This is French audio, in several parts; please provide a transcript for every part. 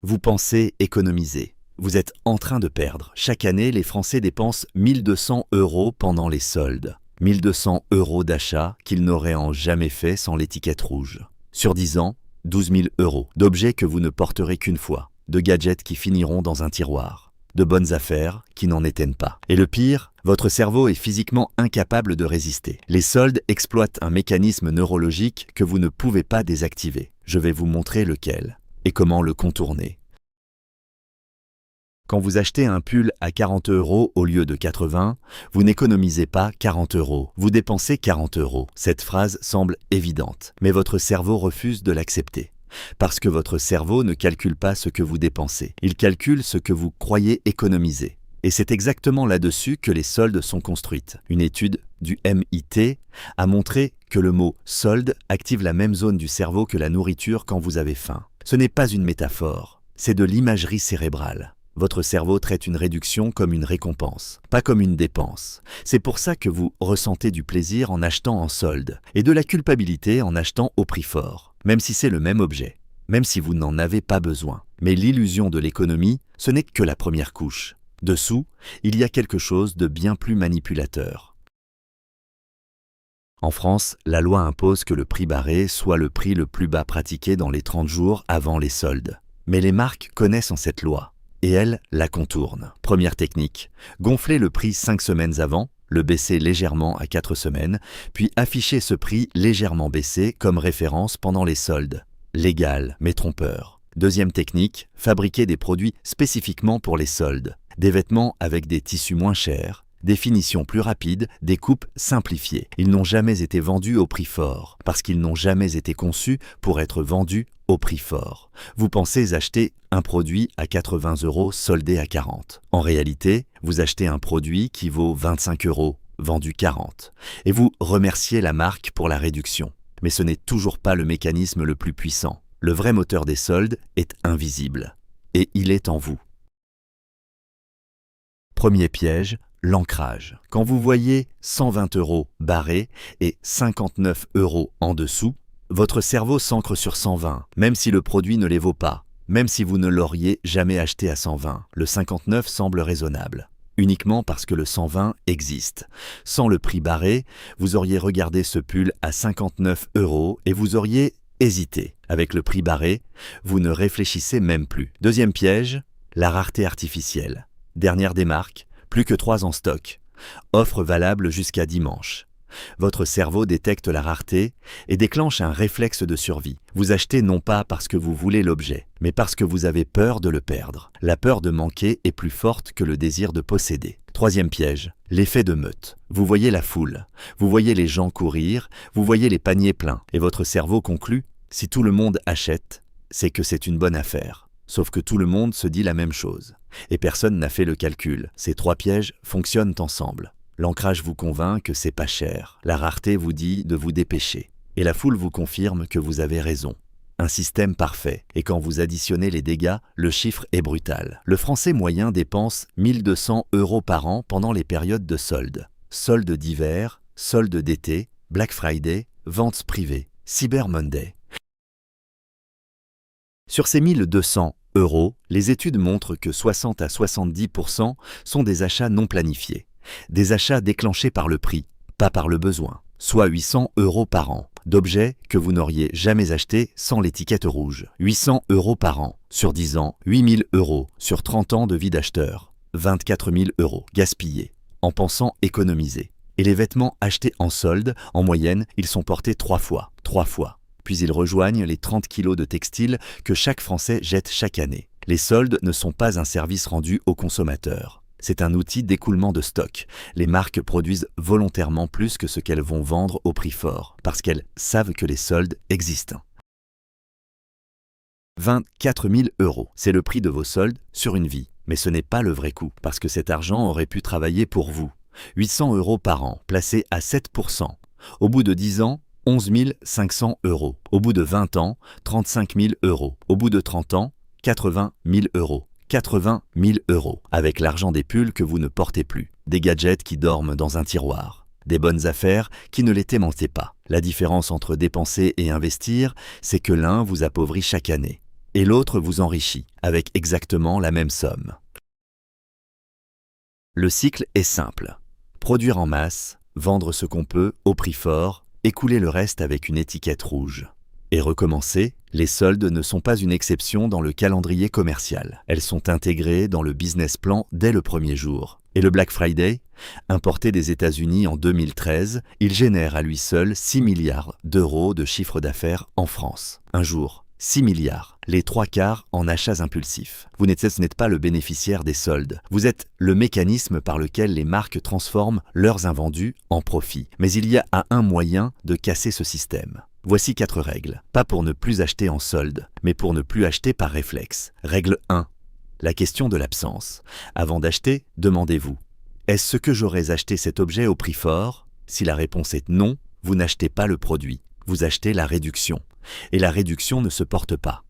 Vous pensez économiser. Vous êtes en train de perdre. Chaque année, les Français dépensent 1200 € pendant les soldes. 1200 € d'achat qu'ils n'auraient en jamais fait sans l'étiquette rouge. Sur 10 ans, 12 000 € d'objets que vous ne porterez qu'une fois, de gadgets qui finiront dans un tiroir, de bonnes affaires qui n'en éteignent pas. Et le pire, votre cerveau est physiquement incapable de résister. Les soldes exploitent un mécanisme neurologique que vous ne pouvez pas désactiver. Je vais vous montrer lequel et comment le contourner. Quand vous achetez un pull à 40 € au lieu de 80, vous n'économisez pas 40 €, vous dépensez 40 €. Cette phrase semble évidente, mais votre cerveau refuse de l'accepter. Parce que votre cerveau ne calcule pas ce que vous dépensez, il calcule ce que vous croyez économiser. Et c'est exactement là-dessus que les soldes sont construites. Une étude du MIT a montré que le mot « solde » active la même zone du cerveau que la nourriture quand vous avez faim. Ce n'est pas une métaphore, c'est de l'imagerie cérébrale. Votre cerveau traite une réduction comme une récompense, pas comme une dépense. C'est pour ça que vous ressentez du plaisir en achetant en solde et de la culpabilité en achetant au prix fort, même si c'est le même objet, même si vous n'en avez pas besoin. Mais l'illusion de l'économie, ce n'est que la première couche. Dessous, il y a quelque chose de bien plus manipulateur. En France, la loi impose que le prix barré soit le prix le plus bas pratiqué dans les 30 jours avant les soldes. Mais les marques connaissent cette loi. Et elles la contournent. Première technique, gonfler le prix 5 semaines avant, le baisser légèrement à 4 semaines, puis afficher ce prix légèrement baissé comme référence pendant les soldes. Légal, mais trompeur. Deuxième technique, fabriquer des produits spécifiquement pour les soldes. Des vêtements avec des tissus moins chers, des finitions plus rapides, des coupes simplifiées. Ils n'ont jamais été vendus au prix fort, parce qu'ils n'ont jamais été conçus pour être vendus au prix fort. Vous pensez acheter un produit à 80 € soldé à 40. En réalité, vous achetez un produit qui vaut 25 €, vendu 40. Et vous remerciez la marque pour la réduction. Mais ce n'est toujours pas le mécanisme le plus puissant. Le vrai moteur des soldes est invisible. Et il est en vous. Premier piège, l'ancrage. Quand vous voyez 120 € barré et 59 € en dessous, votre cerveau s'ancre sur 120, même si le produit ne les vaut pas, même si vous ne l'auriez jamais acheté à 120. Le 59 semble raisonnable, uniquement parce que le 120 existe. Sans le prix barré, vous auriez regardé ce pull à 59 € et vous auriez hésité. Avec le prix barré, vous ne réfléchissez même plus. Deuxième piège, la rareté artificielle. Dernière des marques, plus que 3 en stock. Offre valable jusqu'à dimanche. Votre cerveau détecte la rareté et déclenche un réflexe de survie. Vous achetez non pas parce que vous voulez l'objet, mais parce que vous avez peur de le perdre. La peur de manquer est plus forte que le désir de posséder. Troisième piège, l'effet de meute. Vous voyez la foule, vous voyez les gens courir, vous voyez les paniers pleins, et votre cerveau conclut, si tout le monde achète, c'est que c'est une bonne affaire. Sauf que tout le monde se dit la même chose. Et personne n'a fait le calcul. Ces 3 pièges fonctionnent ensemble. L'ancrage vous convainc que c'est pas cher. La rareté vous dit de vous dépêcher. Et la foule vous confirme que vous avez raison. Un système parfait. Et quand vous additionnez les dégâts, le chiffre est brutal. Le Français moyen dépense 1200 € par an pendant les périodes de soldes. Soldes d'hiver, soldes d'été, Black Friday, ventes privées, Cyber Monday. Sur ces 1200 €, les études montrent que 60 à 70% sont des achats non planifiés. Des achats déclenchés par le prix, pas par le besoin. Soit 800 € par an, d'objets que vous n'auriez jamais achetés sans l'étiquette rouge. 800 € par an, sur 10 ans, 8 000 €, sur 30 ans de vie d'acheteur. 24 000 € gaspillés, en pensant économiser. Et les vêtements achetés en solde, en moyenne, ils sont portés 3 fois. 3 fois. Puis ils rejoignent les 30 kilos de textiles que chaque Français jette chaque année. Les soldes ne sont pas un service rendu aux consommateurs. C'est un outil d'écoulement de stock. Les marques produisent volontairement plus que ce qu'elles vont vendre au prix fort, parce qu'elles savent que les soldes existent. 24 000 €, c'est le prix de vos soldes sur une vie. Mais ce n'est pas le vrai coût, parce que cet argent aurait pu travailler pour vous. 800 € par an, placé à 7%. Au bout de 10 ans, 11 500 €. Au bout de 20 ans, 35 000 €. Au bout de 30 ans, 80 000 €. 80 000 €, avec l'argent des pulls que vous ne portez plus, des gadgets qui dorment dans un tiroir, des bonnes affaires qui ne les témentaient pas. La différence entre dépenser et investir, c'est que l'un vous appauvrit chaque année, et l'autre vous enrichit avec exactement la même somme. Le cycle est simple. Produire en masse, vendre ce qu'on peut au prix fort, écouler le reste avec une étiquette rouge. Et recommencer, les soldes ne sont pas une exception dans le calendrier commercial. Elles sont intégrées dans le business plan dès le premier jour. Et le Black Friday, importé des États-Unis en 2013, il génère à lui seul 6 milliards d'euros de chiffre d'affaires en France. Un jour, 6 milliards, les 3/4 en achats impulsifs. Vous n'êtes pas le bénéficiaire des soldes. Vous êtes le mécanisme par lequel les marques transforment leurs invendus en profit. Mais il y a un moyen de casser ce système. Voici 4 règles. Pas pour ne plus acheter en solde, mais pour ne plus acheter par réflexe. Règle 1. La question de l'absence. Avant d'acheter, demandez-vous: est-ce ce que j'aurais acheté cet objet au prix fort? Si la réponse est non, vous n'achetez pas le produit. Vous achetez la réduction. Et la réduction ne se porte pas.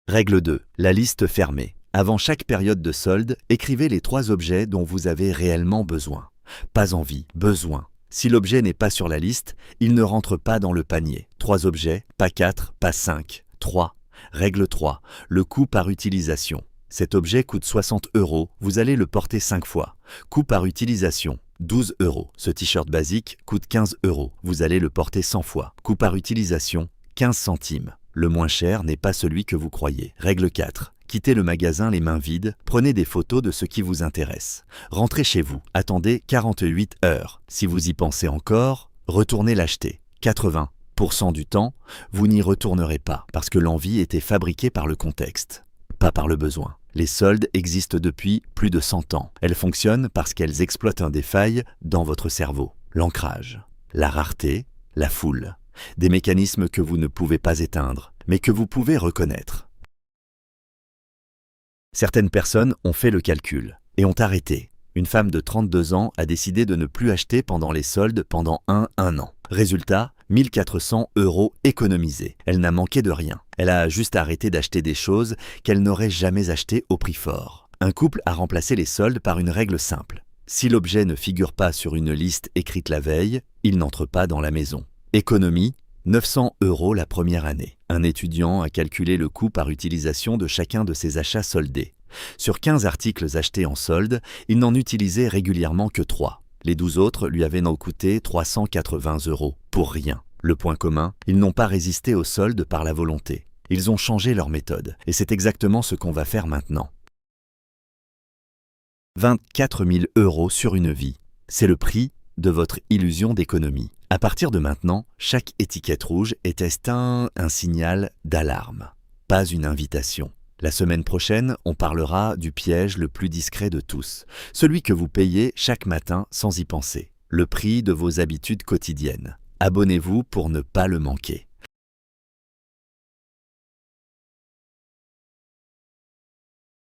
Règle 2. La liste fermée. Avant chaque période de solde, écrivez les 3 objets dont vous avez réellement besoin. Pas envie, besoin. Si l'objet n'est pas sur la liste, il ne rentre pas dans le panier. 3 objets, pas 4, pas 5. 3. Règle 3. Le coût par utilisation. Cet objet coûte 60 €, vous allez le porter 5 fois. Coût par utilisation, 12 €. Ce t-shirt basique coûte 15 €, vous allez le porter 100 fois. Coût par utilisation, 15 centimes. Le moins cher n'est pas celui que vous croyez. Règle 4. Quittez le magasin les mains vides, prenez des photos de ce qui vous intéresse. Rentrez chez vous, attendez 48 heures. Si vous y pensez encore, retournez l'acheter. 80% du temps, vous n'y retournerez pas, parce que l'envie était fabriquée par le contexte, pas par le besoin. Les soldes existent depuis plus de 100 ans. Elles fonctionnent parce qu'elles exploitent un des failles dans votre cerveau. L'ancrage, la rareté, la foule. Des mécanismes que vous ne pouvez pas éteindre, mais que vous pouvez reconnaître. Certaines personnes ont fait le calcul et ont arrêté. Une femme de 32 ans a décidé de ne plus acheter pendant les soldes pendant un an. Résultat, 1 400 € économisés. Elle n'a manqué de rien. Elle a juste arrêté d'acheter des choses qu'elle n'aurait jamais achetées au prix fort. Un couple a remplacé les soldes par une règle simple. Si l'objet ne figure pas sur une liste écrite la veille, il n'entre pas dans la maison. Économie, 900 € la première année. Un étudiant a calculé le coût par utilisation de chacun de ses achats soldés. Sur 15 articles achetés en solde, il n'en utilisait régulièrement que 3. Les 12 autres lui avaient coûté 380 € pour rien. Le point commun, ils n'ont pas résisté aux soldes par la volonté. Ils ont changé leur méthode. Et c'est exactement ce qu'on va faire maintenant. 24 000 € sur une vie. C'est le prix de votre illusion d'économie. À partir de maintenant, chaque étiquette rouge est un signal d'alarme, pas une invitation. La semaine prochaine, on parlera du piège le plus discret de tous, celui que vous payez chaque matin sans y penser, le prix de vos habitudes quotidiennes. Abonnez-vous pour ne pas le manquer.